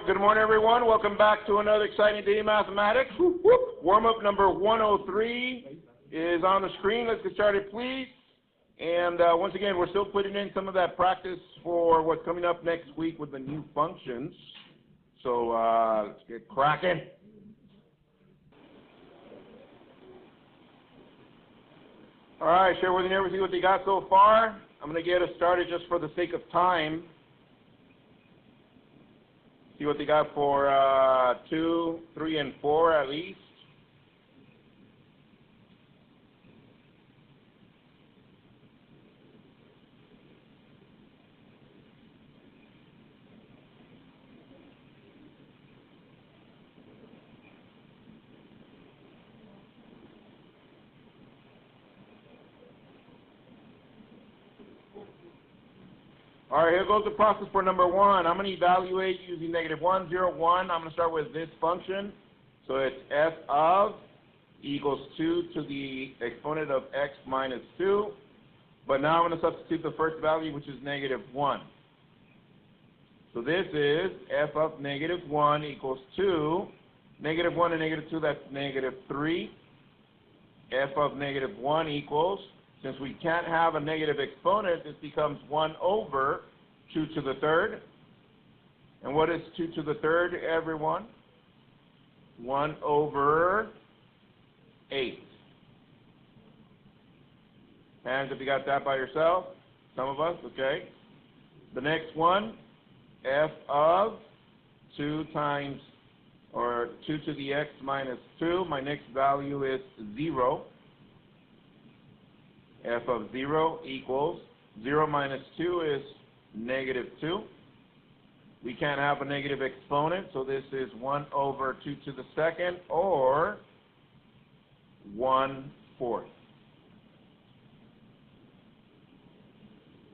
Good morning, everyone. Welcome back to another exciting day in mathematics. Warm-up number 103 is on the screen. Let's get started, please. And once again, we're still putting in some of that practice for what's coming up next week with the new functions. So let's get cracking. All right, share with me everything what you got so far. I'm going to get us started just for the sake of time. See what they got for 2, 3, and 4 at least. All right, here goes the process for number 1. I'm going to evaluate using -1, 0, 1. I'm going to start with this function. So it's f of equals 2 to the exponent of x minus 2. But now I'm going to substitute the first value, which is -1. So this is f of -1 equals 2. -1 and -2, that's -3. F of -1 equals, since we can't have a negative exponent, this becomes 1 over 2 to the third. And what is 2 to the third, everyone? 1 over 8. Hands if you got that by yourself. Some of us, okay. The next one, f of 2 times, or 2 to the x minus 2. My next value is 0. F of 0 equals 0 minus 2 is -2. We can't have a negative exponent, so this is 1 over 2 to the second, or 1/4.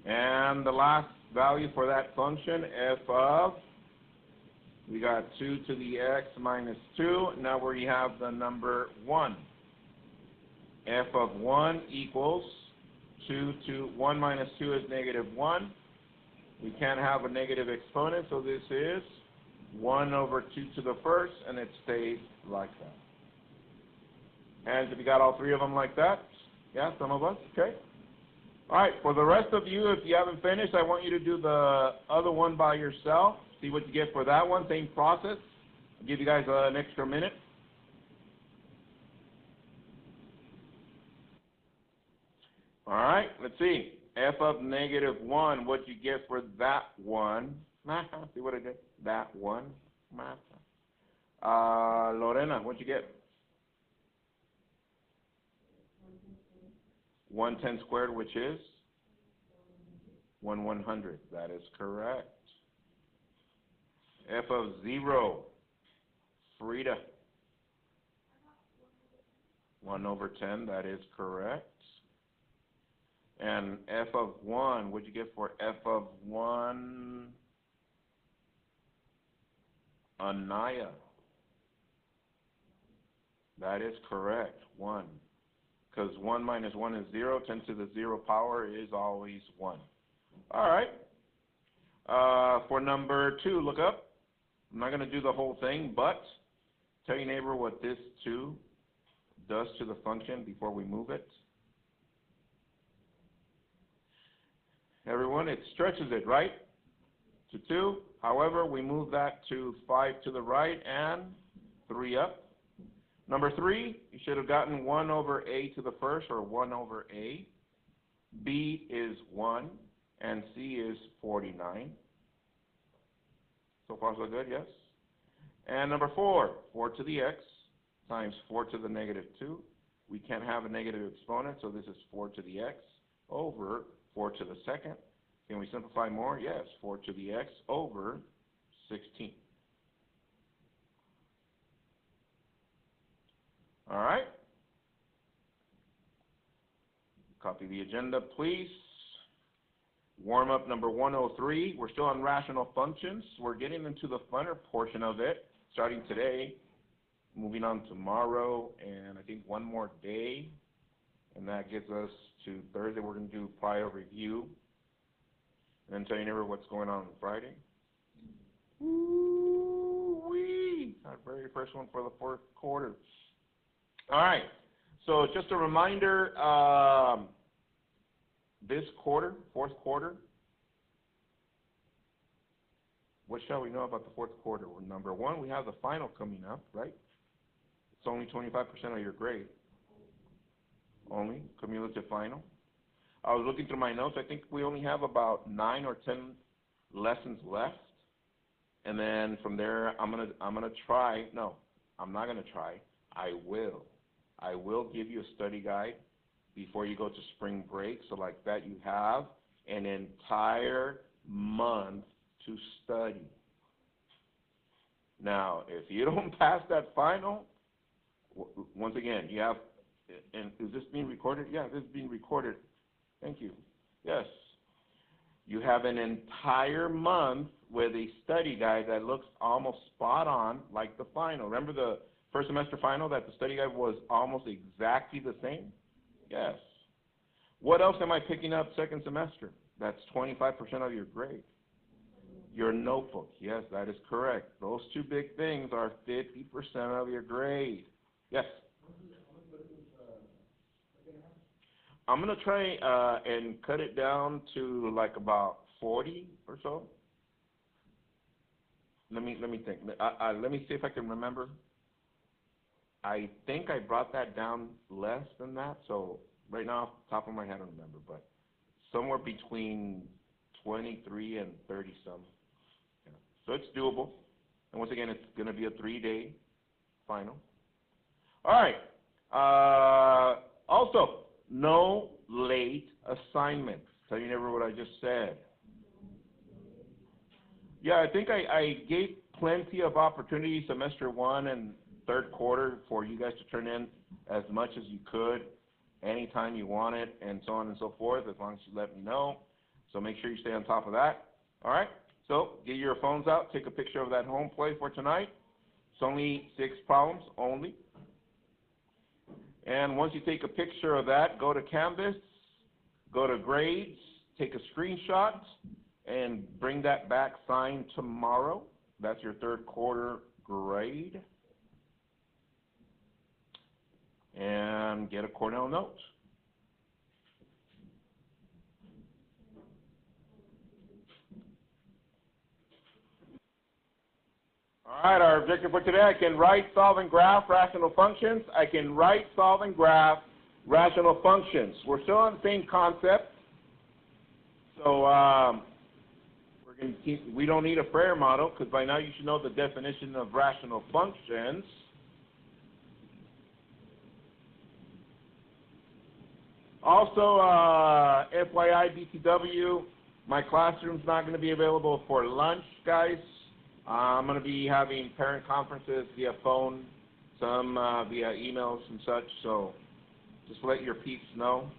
And the last value for that function, f of, we got 2 to the x minus 2. Now we have the number 1. F of 1 equals 2 to 1 minus 2 is -1. We can't have a negative exponent, so this is 1 over 2 to the first, and it stays like that. Hands if you got all three of them like that. Yeah, some of us, okay. All right, for the rest of you, if you haven't finished, I want you to do the other one by yourself. See what you get for that one, same process. I'll give you guys an extra minute. All right, let's see. F of -1, what'd you get for that one? See what I did? That one. Lorena, what'd you get? 110 squared, which is? 1/100. That is correct. F of 0, Frida. 1 over 10, that is correct. And f of 1, what'd you get for f of 1? Anaya. That is correct, 1. Because 1 minus 1 is 0, 10 to the 0 power is always 1. All right. For number 2, look up. I'm not going to do the whole thing, but tell your neighbor what this 2 does to the function before we move it. Everyone, it stretches it, right? To 2. However, we move that to 5 to the right and 3 up. Number 3, you should have gotten 1 over a to the first, or 1 over a. B is 1, and C is 49. So far, so good, yes? And number 4, 4 to the x times 4 to the -2. We can't have a negative exponent, so this is 4 to the x over 4 to the second. Can we simplify more? Yes, 4 to the x over 16. All right. Copy the agenda, please. Warm-up number 103. We're still on rational functions. We're getting into the funner portion of it, starting today, moving on tomorrow, and I think one more day. And that gets us to Thursday. We're going to do prior review. And then tell you never what's going on Friday. Woo. 31st one for the fourth quarter. All right. So just a reminder, this quarter, fourth quarter, what shall we know about the fourth quarter? Well, number one, we have the final coming up, right? It's only 25% of your grade. Only, cumulative final. I was looking through my notes. I think we only have about 9 or 10 lessons left. And then from there, I'm gonna try. No, I'm not gonna try. I will give you a study guide before you go to spring break. So like that, you have an entire month to study. Now, if you don't pass that final, once again, you have. And is this being recorded? Yeah, this is being recorded. Thank you. Yes. You have an entire month with a study guide that looks almost spot on like the final. Remember the first semester final that the study guide was almost exactly the same? Yes. What else am I picking up second semester? That's 25% of your grade. Your notebook. Yes, that is correct. Those two big things are 50% of your grade. Yes? I'm going to try and cut it down to like about 40 or so. Let me think. Let me see if I can remember. I think I brought that down less than that. So right now, off the top of my head, I don't remember. But somewhere between 23 and 30 some. Yeah. So it's doable. And once again, it's going to be a 3-day final. All right. Also, no late assignments. Tell you never what I just said. Yeah, I think I gave plenty of opportunity semester 1 and third quarter for you guys to turn in as much as you could, anytime you want it, and so on and so forth, as long as you let me know. So make sure you stay on top of that. All right? So get your phones out, take a picture of that home play for tonight. It's only 6 problems only. And once you take a picture of that, go to Canvas, go to grades, take a screenshot, and bring that back signed tomorrow. That's your third quarter grade. And get a Cornell note. All right, our objective for today, I can write, solve, and graph rational functions. I can write, solve, and graph rational functions. We're still on the same concept. So we're going to keep, we don't need a Freire model because by now you should know the definition of rational functions. Also, FYI, BTW, my classroom's not going to be available for lunch, guys. I'm going to be having parent conferences via phone, some via emails and such, so just let your peeps know.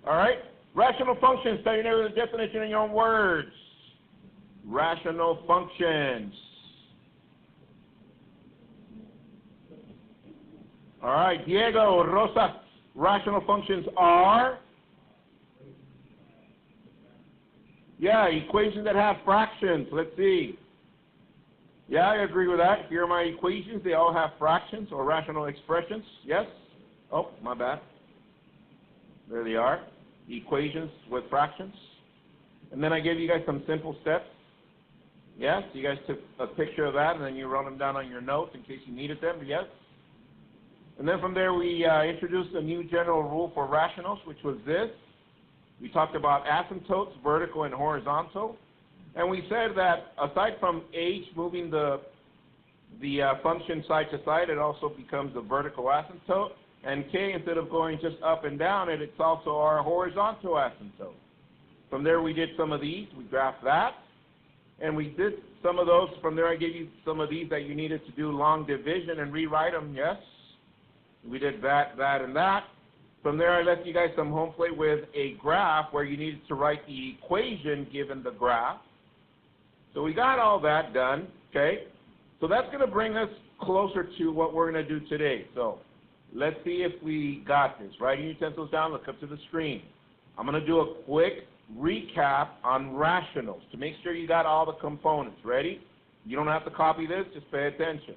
All right, rational functions, tell you know the definition in your own words. Rational functions. All right, Diego, Rosa, rational functions are? Yeah, equations that have fractions. Let's see. Yeah, I agree with that. Here are my equations. They all have fractions or rational expressions. Yes? Oh, my bad. There they are. Equations with fractions. And then I gave you guys some simple steps. Yes? You guys took a picture of that and then you wrote them down on your notes in case you needed them. Yes? And then from there we introduced a new general rule for rationals, which was this. We talked about asymptotes, vertical and horizontal. And we said that aside from h moving the function side to side, it also becomes a vertical asymptote. And k, instead of going just up and down, it's also our horizontal asymptote. From there we did some of these. We graphed that. And we did some of those. From there I gave you some of these that you needed to do long division and rewrite them, yes? We did that, that, and that. From there, I left you guys some home plate with a graph where you needed to write the equation given the graph. So we got all that done, okay? So that's going to bring us closer to what we're going to do today. So let's see if we got this. Writing utensils down, look up to the screen. I'm going to do a quick recap on rationals to make sure you got all the components. Ready? You don't have to copy this, just pay attention.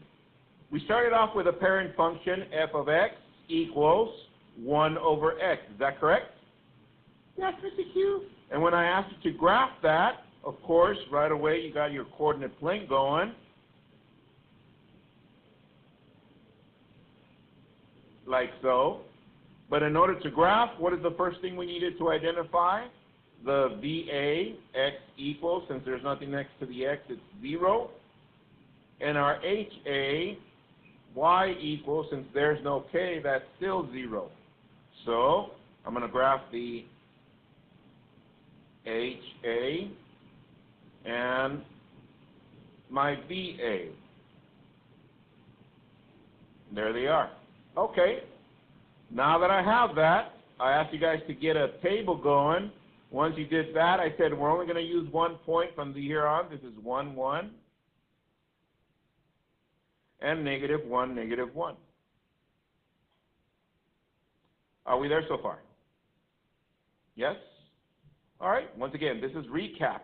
We started off with a parent function, f of x equals 1 over x. Is that correct? Yes, Mr. Q. And when I asked you to graph that, of course, right away you got your coordinate plane going. Like so. But in order to graph, what is the first thing we needed to identify? The VA, x equals, since there's nothing next to the x, it's 0. And our HA, y equals, since there's no k, that's still 0. So I'm going to graph the HA and my VA. There they are. Okay. Now that I have that, I asked you guys to get a table going. Once you did that, I said we're only going to use 1 point from here on. This is 1, 1. And negative 1, negative 1. Are we there so far? Yes? All right. Once again, this is recap.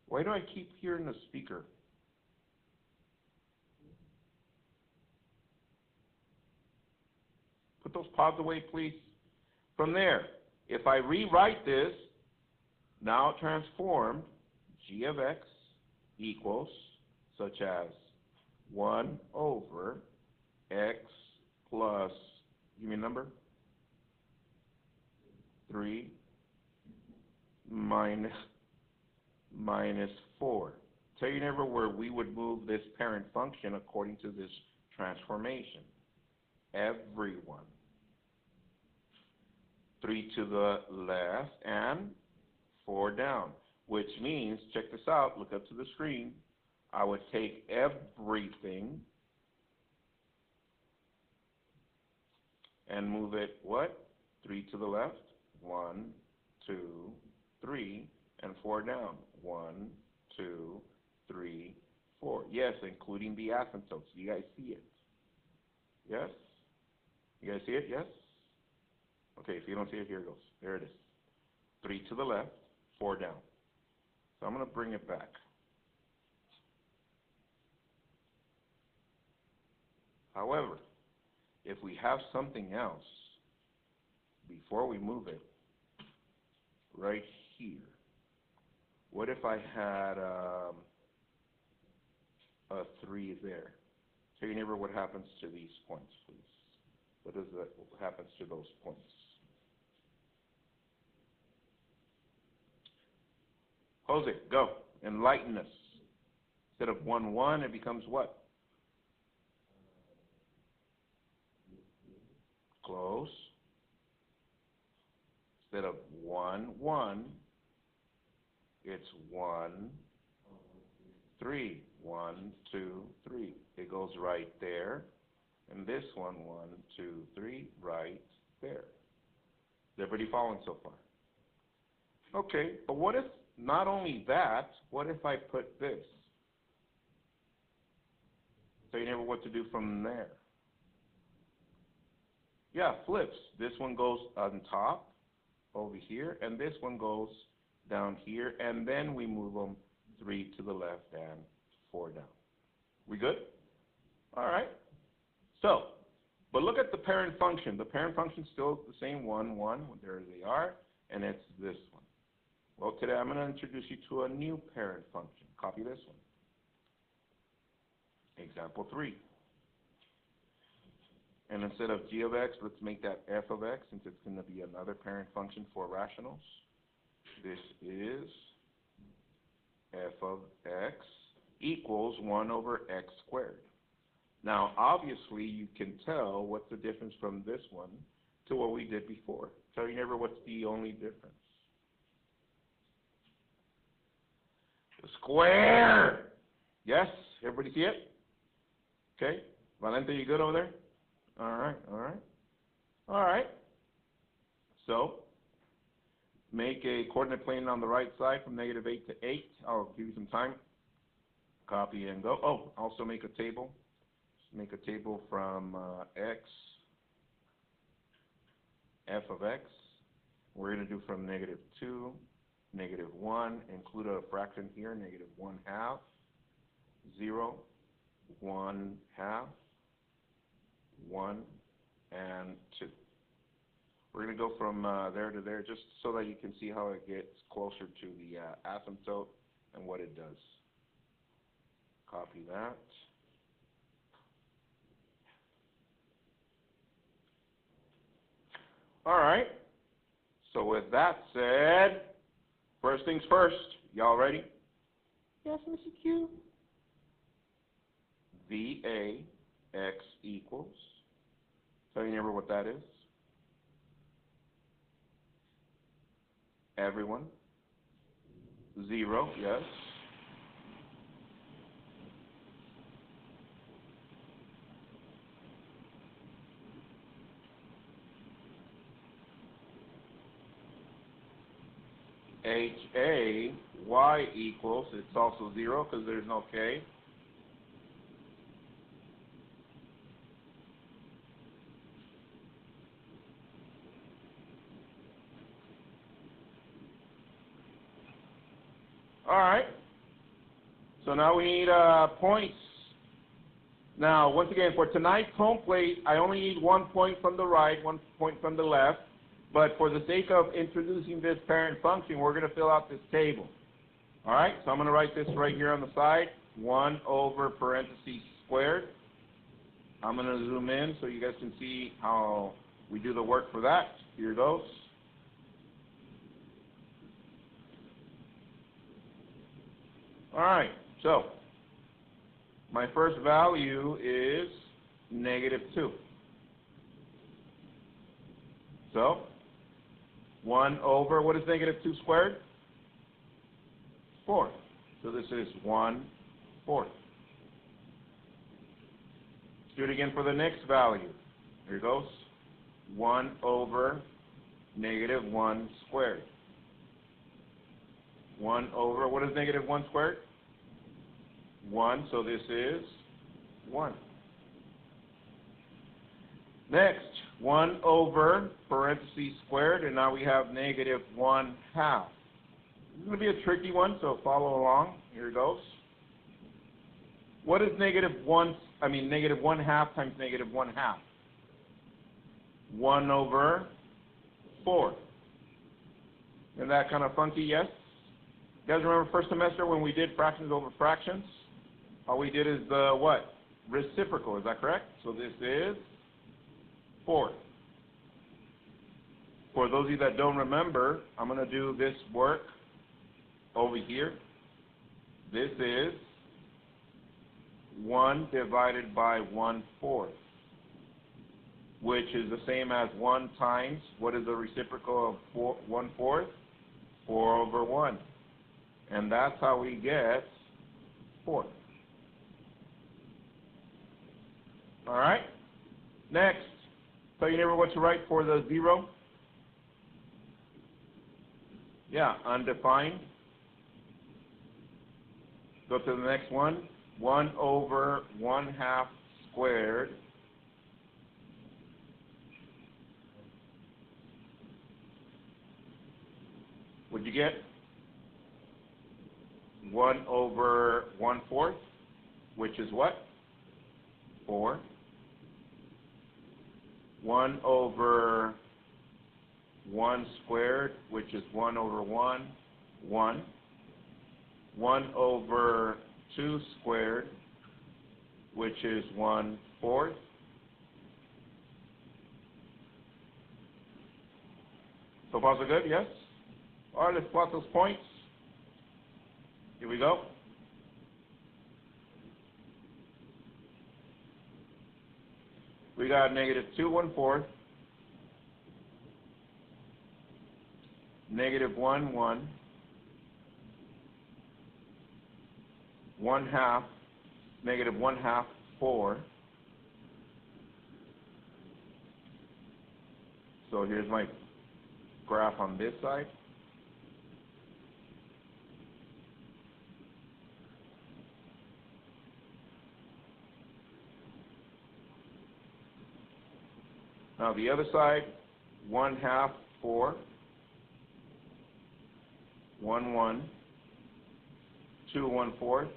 Why do I keep hearing the speaker? Put those pods away, please. From there, if I rewrite this, now transformed, g of x equals, such as 1 over x plus, give me a number, 3 minus 4. Tell your neighbor where we would move this parent function according to this transformation. Everyone. 3 to the left and 4 down, which means, check this out, look up to the screen, I would take everything and move it, what? 3 to the left, 1, 2, 3, and 4 down. 1, 2, 3, 4. Yes, including the asymptotes. You guys see it? Yes? You guys see it? Yes? Okay, if you don't see it, here it goes. There it is. 3 to the left, 4 down. So I'm going to bring it back. However, if we have something else, before we move it, right here, what if I had a 3 there? Tell your neighbor what happens to these points, please. What happens to those points? Jose, go. Enlighten us. Instead of 1, 1, it becomes what? Close. Instead of 1, 1, it's 1, 3. 1, 2, 3. It goes right there. And this one, 1, 2, 3, right there. Is everybody following so far? Okay, but what if, not only that, what if I put this? So you never what to do from there. Yeah, flips. This one goes on top, over here, and this one goes down here, and then we move them 3 to the left and 4 down. We good? All right. So, but look at the parent function. The parent function is still the same 1, 1. There they are, and it's this one. Well, today I'm going to introduce you to a new parent function. Copy this one. Example 3. And instead of g of x, let's make that f of x, since it's going to be another parent function for rationals. This is f of x equals 1 over x squared. Now, obviously, you can tell what's the difference from this one to what we did before. Tell your neighbor what's the only difference. The square. Yes? Everybody see it? Okay. Valente, you good over there? All right, all right. All right. So, make a coordinate plane on the right side from -8 to 8. I'll give you some time. Copy and go. Oh, also make a table. Make a table from x f of x. We're going to do from negative 2, negative 1, include a fraction here, negative 1/2, 0, 1/2, 1, and 2. We're going to go from there to there just so that you can see how it gets closer to the asymptote and what it does. Copy that. All right. So with that said, first things first. Y'all ready? Yes, Mr. Q. VAX equals. Tell your neighbor what that is. Everyone. 0, yes. HA, Y equals, it's also 0 because there's no K. All right. So now we need points. Now, once again, for tonight's home plate, I only need 1 point from the right, 1 point from the left. But for the sake of introducing this parent function, we're going to fill out this table. All right, so I'm going to write this right here on the side, 1 over parentheses squared. I'm going to zoom in so you guys can see how we do the work for that. Here goes. All right, so my first value is negative 2. So 1 over, what is negative 2 squared? 4. So this is 1/4. Let's do it again for the next value. Here it goes. 1 over negative 1 squared. 1 over, what is negative 1 squared? 1, so this is 1. Next, 1 over parentheses squared, and now we have negative 1/2. This is going to be a tricky one, so follow along. Here it goes. What is negative 1/2 times negative 1/2? 1 over 4. Isn't that kind of funky, yes? You guys remember first semester when we did fractions over fractions? All we did is the what? Reciprocal, is that correct? So this is 4. For those of you that don't remember, I'm going to do this work over here. This is 1 divided by 1/4, which is the same as 1 times, what is the reciprocal of 1/4? 4 over 1. And that's how we get 4. All right? Next, tell your neighbor what to write for the 0. Yeah, undefined. Go to the next one. 1 over 1/2 squared. What'd you get? 1 over 1/4, which is what? 4. 1 over 1 squared, which is 1 over 1, 1. 1 over 2 squared, which is 1/4. So far so good, yes? All right, let's plot those points. Here we go. We got negative 2 1/4, negative 1 1, 1/2, negative 1/2 4. So here's my graph on this side. Now the other side, 1/2, 4, 1, 1, 2, 1/4,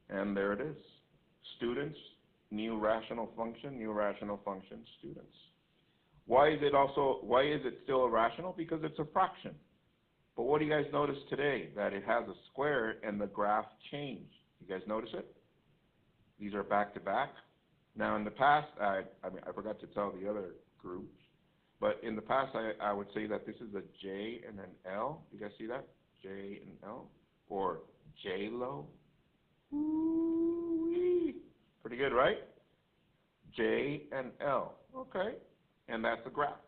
and there it is. Students, new rational function, students. Why is it still irrational? Because it's a fraction. But what do you guys notice today? That it has a square and the graph changed. You guys notice it? These are back to back. Now in the past, I forgot to tell the other groups, but in the past I would say that this is a J and an L. You guys see that? J and L, or J-Lo. Ooh-wee. Pretty good, right? J and L. Okay, and that's the graph.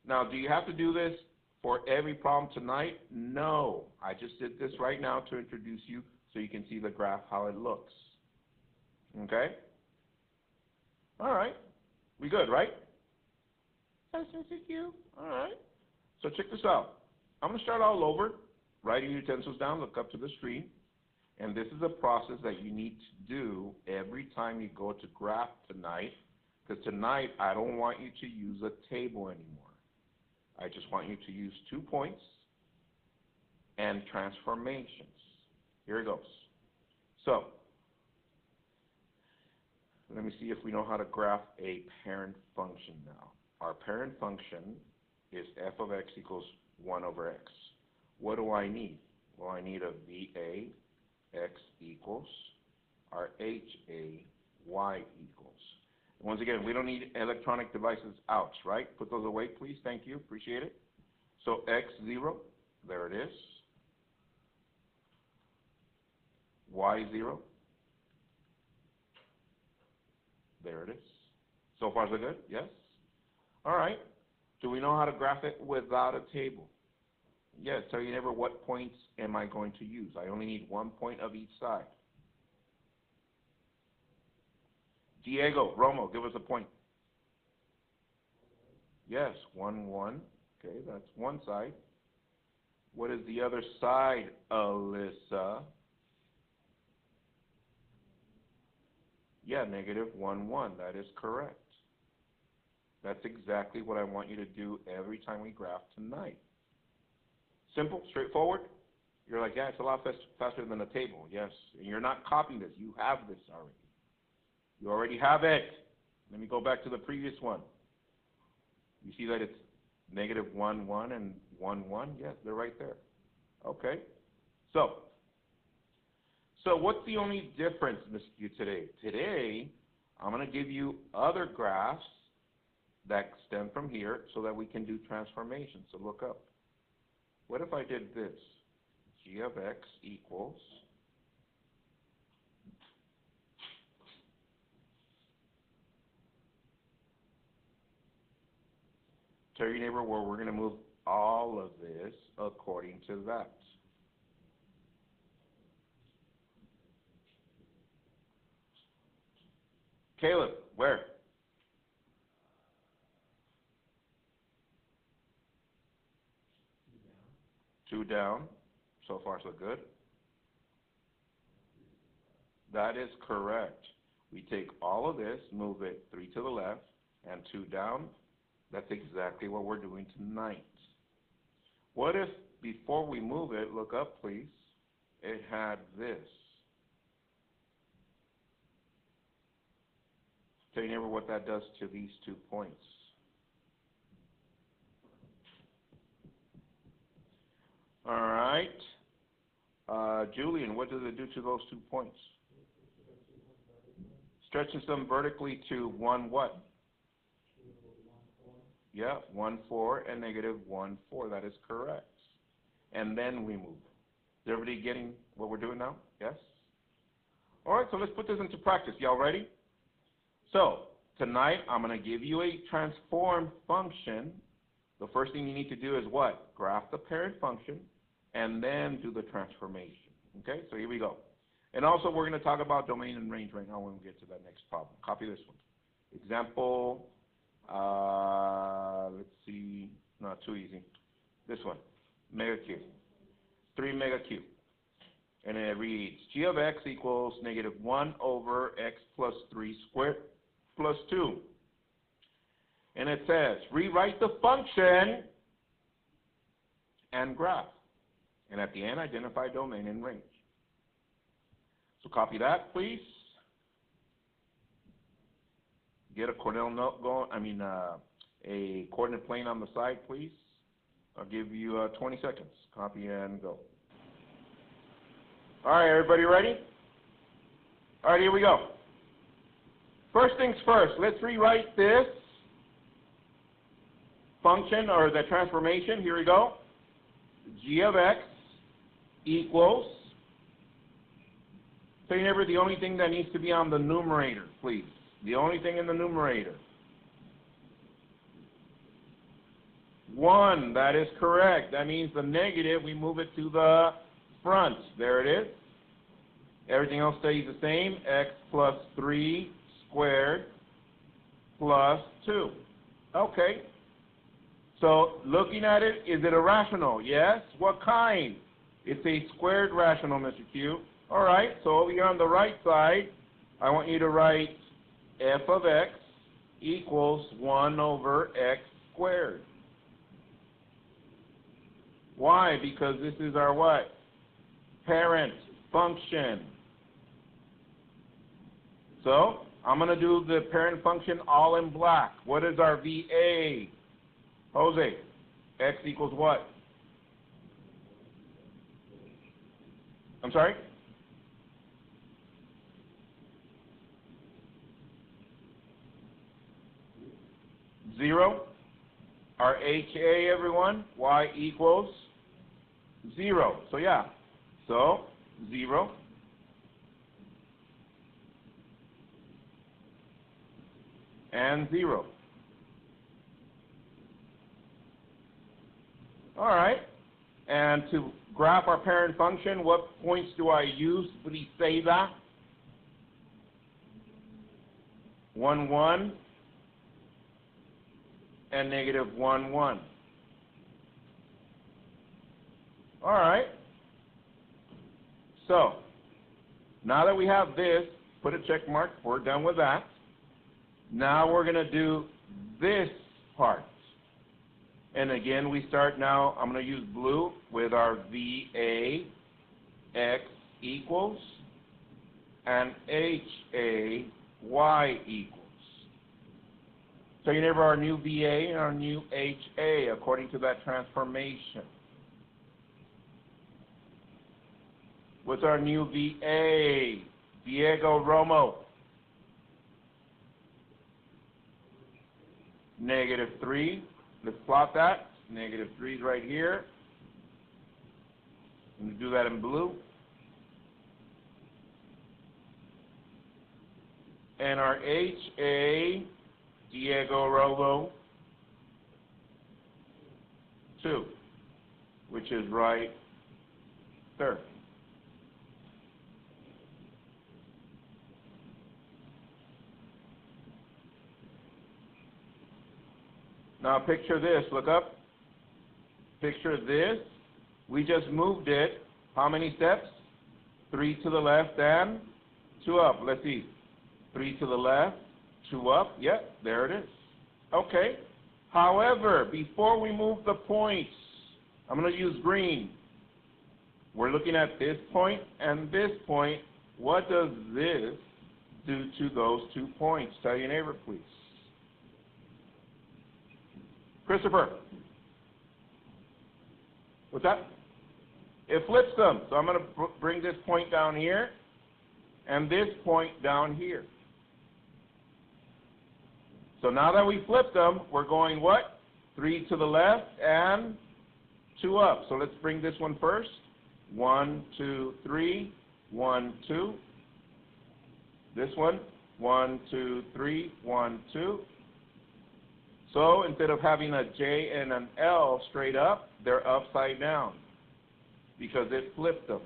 Now, do you have to do this for every problem tonight? No. I just did this right now to introduce you so you can see the graph, how it looks. Okay? All right. We good, right? Yes, thank you. All right. So check this out. I'm going to start all over. Write your utensils down, look up to the screen. And this is a process that you need to do every time you go to graph tonight. Because tonight, I don't want you to use a table anymore. I just want you to use 2 points and transformations. Here it goes. So, let me see if we know how to graph a parent function now. Our parent function is f of x equals 1 over x. What do I need? Well, I need a VA, x equals, our HA, y equals. Once again, we don't need electronic devices out, right? Put those away, please. Thank you. Appreciate it. So x0, there it is. Y0, there it is. So far, so good? Yes? All right. Do we know how to graph it without a table? Yes. Tell your neighbor, what points am I going to use? I only need 1 point of each side. Diego, Romo, give us a point. Yes, 1, 1. Okay, that's one side. What is the other side, Alyssa? Yeah, negative 1, 1. That is correct. That's exactly what I want you to do every time we graph tonight. Simple, straightforward. You're like, yeah, it's a lot faster than a table. Yes, and you're not copying this. You have this already. You already have it. Let me go back to the previous one. You see that it's negative 1, 1 and 1, 1? Yes, they're right there. Okay. So what's the only difference, Miss Q, today? Today, I'm going to give you other graphs that stem from here so that we can do transformations. So look up. What if I did this? G of x equals tell your neighbor where we're going to move all of this according to that. Caleb, where? Two down. So far, so good. That is correct. We take all of this, move it 3 to the left, and 2 down. That's exactly what we're doing tonight. What if, before we move it, look up please, it had this? Tell your neighbor what that does to these 2 points. All right. Julian, what does it do to those 2 points? Stretches them vertically to 1 what? Yeah, 1, 4 and negative 1, 4. That is correct. And then we move. Is everybody getting what we're doing now? Yes? All right, so let's put this into practice. Y'all ready? So tonight I'm going to give you a transform function. The first thing you need to do is what? Graph the parent function and then do the transformation. Okay, so here we go. And also we're going to talk about domain and range right now when we get to that next problem. Copy this one. Example, let's see, not too easy. This one, mega cube, 3 mega cube. And it reads, g of x equals negative 1 over x plus 3 squared plus 2. And it says, rewrite the function and graph. And at the end, identify domain and range. So copy that, please. Get a Cornell note going, a coordinate plane on the side, please. I'll give you 20 seconds. Copy and go. All right, everybody ready? All right, here we go. First things first, let's rewrite this function or the transformation. Here we go. G of x equals, so remember the only thing that needs to be on the numerator, please. The only thing in the numerator. 1, that is correct. That means the negative, we move it to the front. There it is. Everything else stays the same. X plus 3 squared plus 2. Okay. So looking at it, is it a rational? Yes. What kind? It's a squared rational, Mr. Q. All right. So over here on the right side, I want you to write f of x equals 1 over x squared. Why? Because this is our what? Parent function. So I'm going to do the parent function all in black. What is our VA? Jose, x equals what? I'm sorry? Zero. Our HA, everyone, y equals 0. So yeah, so 0. And 0. All right. And to graph our parent function, what points do I use? Please say that. 1, 1. And negative 1, 1. All right. So, now that we have this, put a check mark. We're done with that. Now we're going to do this part. And again, we start now, I'm going to use blue with our VA, x equals, and HA, y equals. So you have our new VA and our new HA according to that transformation. What's our new VA? Diego Romo. Negative 3. Let's plot that. Negative 3 is right here. I'm going to do that in blue. And our HA, Diego Romo, 2, which is right there. Now picture this, look up. Picture this. We just moved it. How many steps? 3 to the left and 2 up. Let's see. 3 to the left, 2 up. Yep, there it is. Okay. However, before we move the points, I'm going to use green. We're looking at this point and this point. What does this do to those 2 points? Tell your neighbor, please. Christopher. What's that? It flips them. So I'm going to bring this point down here and this point down here. So now that we flipped them, we're going what? 3 to the left and 2 up. So let's bring this one first. 1, 2, 3, 1, 2. This one, 1, 2, 3, 1, 2. So instead of having a J and an L straight up, they're upside down because it flipped them.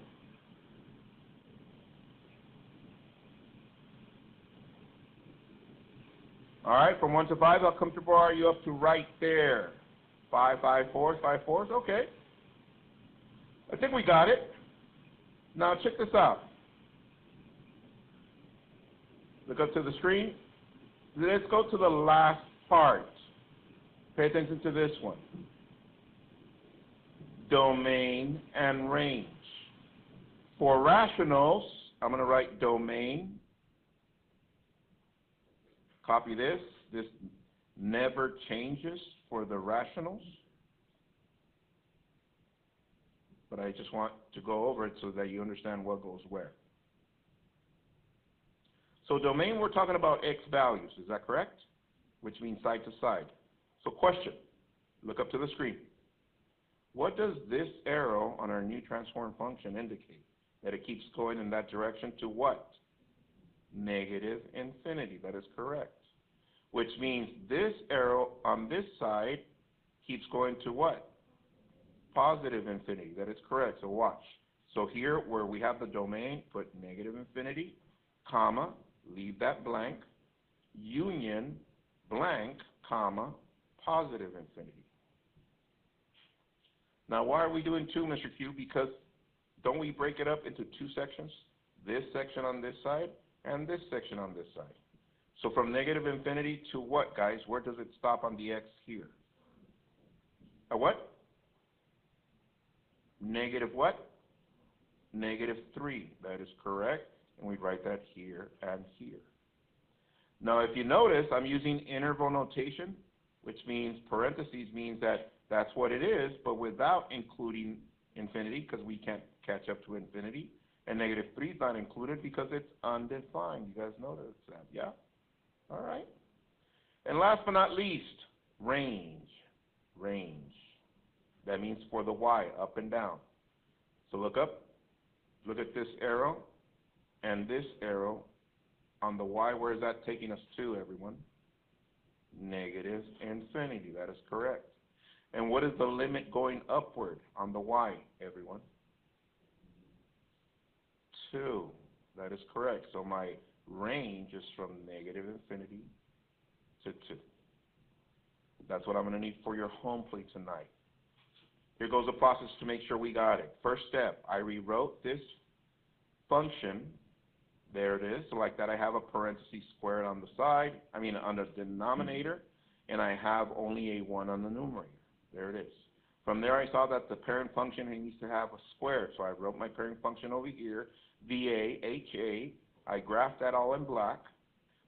All right, from 1 to 5, how comfortable are you up to right there? 5, 5, 4s, 5, 4s, okay. I think we got it. Now check this out. Look up to the screen. Let's go to the last part. Pay attention to this one. Domain and range. For rationals, I'm going to write domain. Copy this. This never changes for the rationals. But I just want to go over it so that you understand what goes where. So domain, we're talking about x values. Is that correct? Which means side to side. So question. Look up to the screen. What does this arrow on our new transform function indicate? That it keeps going in that direction to what? Negative infinity. That is correct. Which means this arrow on this side keeps going to what? Positive infinity. That is correct. So watch. So here where we have the domain, put negative infinity, comma, leave that blank, union, blank, comma, positive infinity. Now, why are we doing two, Mr. Q? Because don't we break it up into two sections? This section on this side and this section on this side. So from negative infinity to what, guys? Where does it stop on the x here? A what? Negative what? Negative 3. That is correct. And we write that here and here. Now, if you notice, I'm using interval notation, which means parentheses means that that's what it is, but without including infinity, because we can't catch up to infinity. And negative 3 is not included because it's undefined. You guys notice that, yeah? All right. And last but not least, range. Range. That means for the y, up and down. So look up. Look at this arrow and this arrow. On the y, where is that taking us to, everyone? Negative infinity. That is correct. And what is the limit going upward on the y, everyone? 2. That is correct. So my range is from negative infinity to 2. That's what I'm going to need for your home plate tonight. Here goes the process to make sure we got it. First step, I rewrote this function. There it is. So like that, I have a parenthesis squared on the side, on the denominator, and I have only a 1 on the numerator. There it is. From there, I saw that the parent function needs to have a square, so I wrote my parent function over here, VA, HA. I graphed that all in black,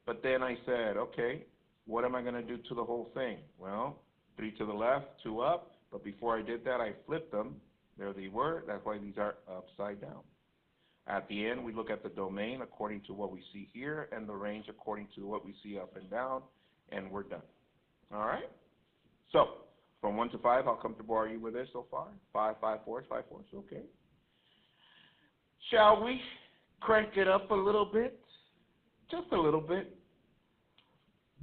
but then I said, okay, what am I going to do to the whole thing? Well, 3 to the left, 2 up, but before I did that, I flipped them. There they were. That's why these are upside down. At the end, we look at the domain according to what we see here, and the range according to what we see up and down, and we're done. All right? So, from 1 to 5, how comfortable are you with this so far? 5, 5 fours, 5 fours, okay. Shall we crank it up a little bit? Just a little bit.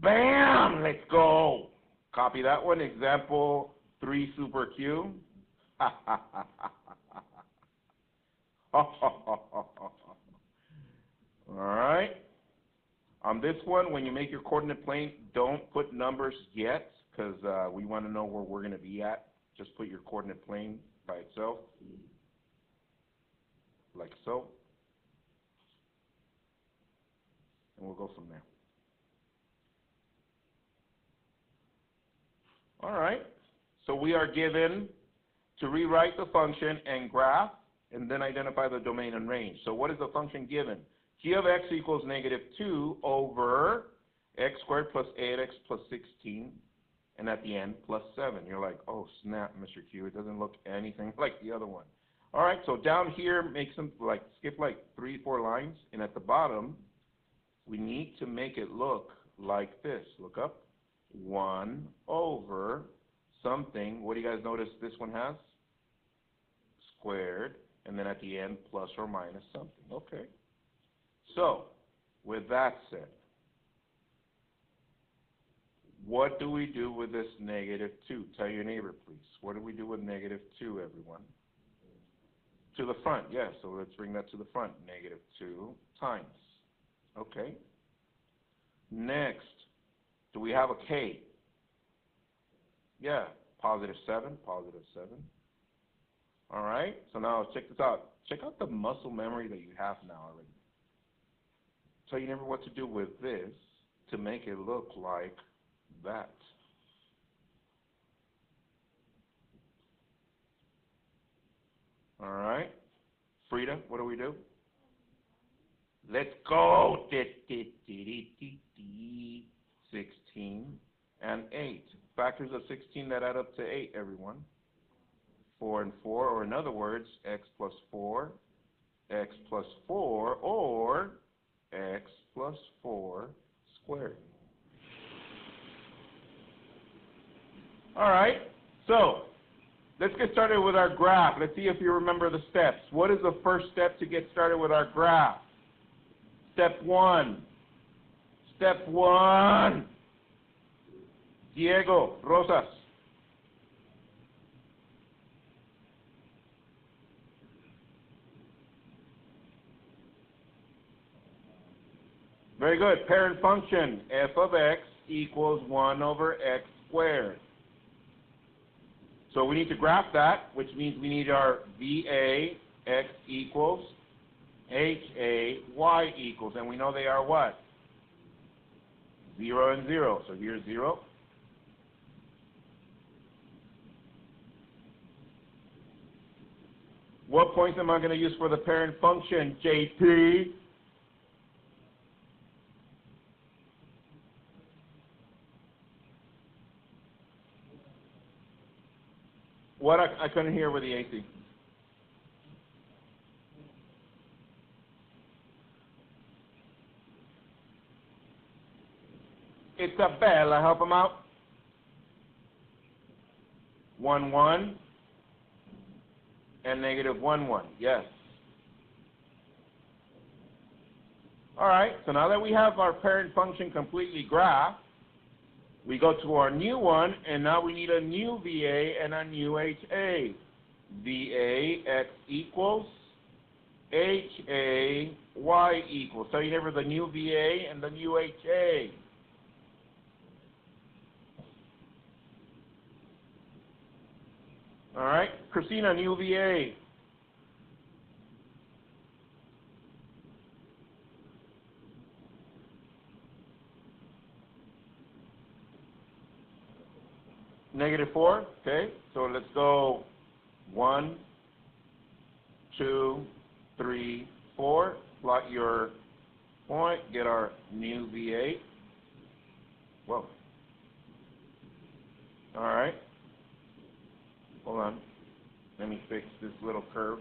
Bam! Let's go. Copy that one. Example 3 Super Q. All right. On this one, when you make your coordinate plane, don't put numbers yet, because we want to know where we're going to be at. Just put your coordinate plane by itself, like so. And we'll go from there. All right. So we are given to rewrite the function and graph, and then identify the domain and range. So what is the function given? G of x equals negative 2 over x squared plus 8x plus 16, and at the end, plus 7. You're like, oh, snap, Mr. Q. It doesn't look anything like the other one. All right, so down here, make some, skip 3, 4 lines, and at the bottom, we need to make it look like this. Look up. 1 over something. What do you guys notice this one has? Squared. And then at the end, plus or minus something. Okay. So, with that said, what do we do with this negative 2? Tell your neighbor, please. What do we do with negative 2, everyone? To the front, yes. So let's bring that to the front. Negative 2 times. Okay. Next, do we have a k? Yeah. Positive 7, positive 7. All right? So now check this out. Check out the muscle memory that you have now already. So you never what to do with this to make it look like that. All right? Frida, what do we do? Let's go. 16 and 8. Factors of 16 that add up to 8, everyone. 4 and 4, or in other words, x plus 4, x plus 4, or x plus 4 squared. All right, so let's get started with our graph. Let's see if you remember the steps. What is the first step to get started with our graph? Step 1. Step 1. Diego Rosas. Very good. Parent function, f of x equals 1 over x squared. So we need to graph that, which means we need our VA, x equals, HA, y equals. And we know they are what? 0 and 0. So here's 0. What points am I going to use for the parent function, JP? What? I couldn't hear with the AC. Isabella, help him out. 1, 1. And negative 1, 1. Yes. All right. So now that we have our parent function completely graphed, we go to our new one, and now we need a new VA and a new HA. VA, x equals, HA, y equals. So you remember the new VA and the new HA. All right. Christina, new VA. Negative 4, okay, so let's go 1, 2, 3, 4. Plot your point, get our new VA. Whoa. All right. Hold on. Let me fix this little curve.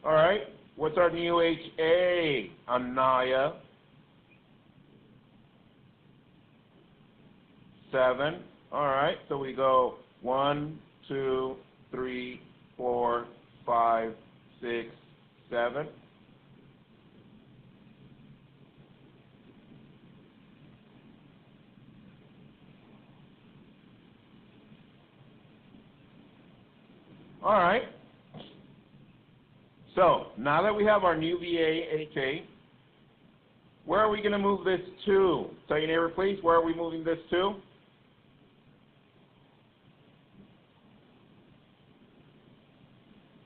All right. What's our new HA, Anaya? 7. All right, so we go 1, 2, 3, 4, 5, 6, 7. All right. So now that we have our new VA, HA, where are we going to move this to? Tell your neighbor, please, where are we moving this to?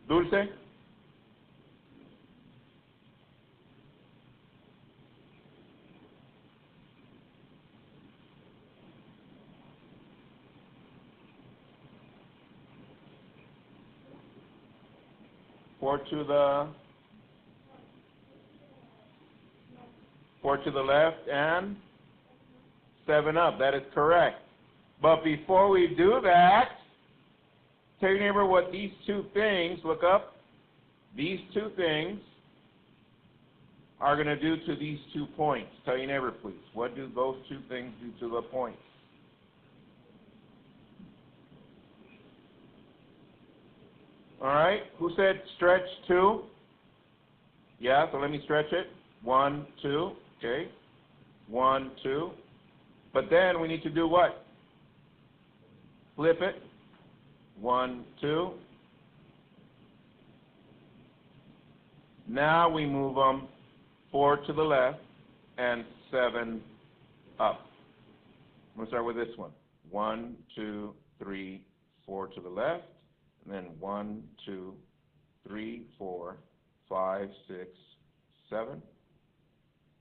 Dulce? Four to the left and 7 up. That is correct. But before we do that, tell your neighbor what these two things, look up, these two things are going to do to these 2 points. Tell your neighbor, please. What do those 2 things do to the points? All right. Who said stretch 2? Yeah, so let me stretch it. 1, 2. Okay. 1, 2. But then we need to do what? Flip it. 1, 2. Now we move them 4 to the left and 7 up. I'm going to start with this one. 1, 2, 3, 4 to the left and then 1, 2, 3, 4, 5, 6, 7.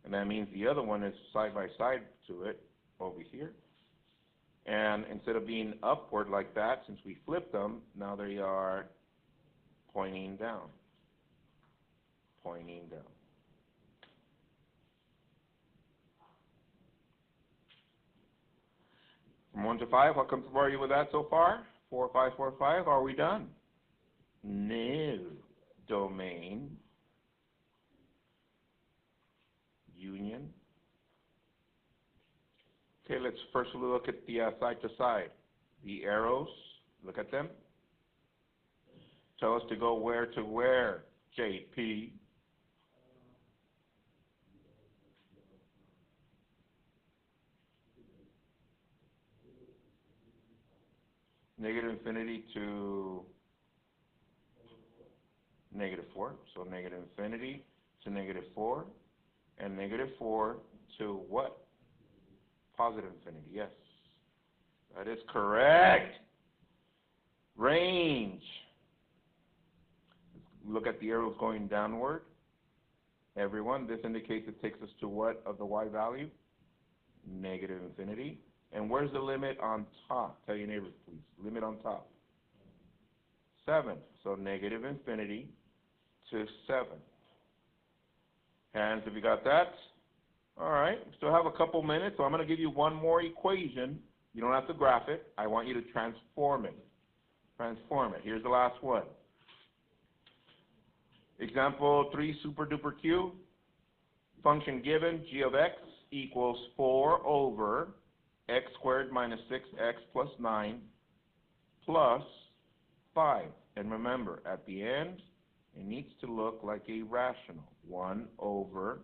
And that means the other one is side by side to it over here. And instead of being upward like that, since we flipped them, now they are pointing down. Pointing down. From 1 to 5, how comfortable are you with that so far? 4, 5, 4, 5. Are we done? No. Domain. Union. Okay, let's first look at the side to side. The arrows, look at them. Tell us to go where to where, JP. Negative infinity to negative 4. So negative infinity to negative 4. And negative 4 to what? Positive infinity, yes. That is correct. Range. Look at the arrows going downward. Everyone, this indicates it takes us to what of the y value? Negative infinity. And where's the limit on top? Tell your neighbors, please. Limit on top. 7. So negative infinity to 7. Hands, have you got that? All right. We still have a couple minutes, so I'm going to give you one more equation. You don't have to graph it. I want you to transform it. Transform it. Here's the last one. Example 3, super duper Q. Function given, g of x equals 4 over x squared minus 6x plus 9 plus 5. And remember, at the end, it needs to look like a rational. 1 over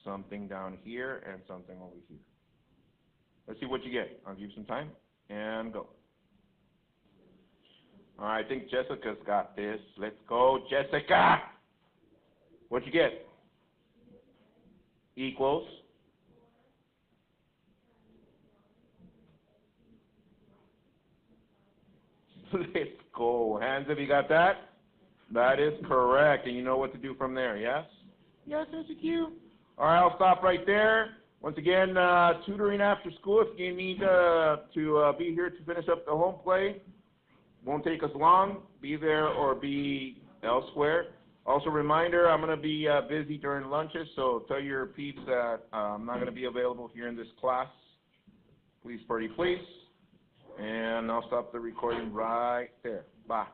something down here and something over here. Let's see what you get. I'll give you some time and go. All right, I think Jessica's got this. Let's go, Jessica. What'd you get? Equals. Let's go. Hands, have you got that? That is correct. And you know what to do from there, yes? Yes, Mr. Q. All right, I'll stop right there. Once again, tutoring after school. If you need to be here to finish up the home play, won't take us long. Be there or be elsewhere. Also, reminder, I'm going to be busy during lunches, so tell your peeps that I'm not going to be available here in this class. Please, pretty please. And I'll stop the recording right there. Bye.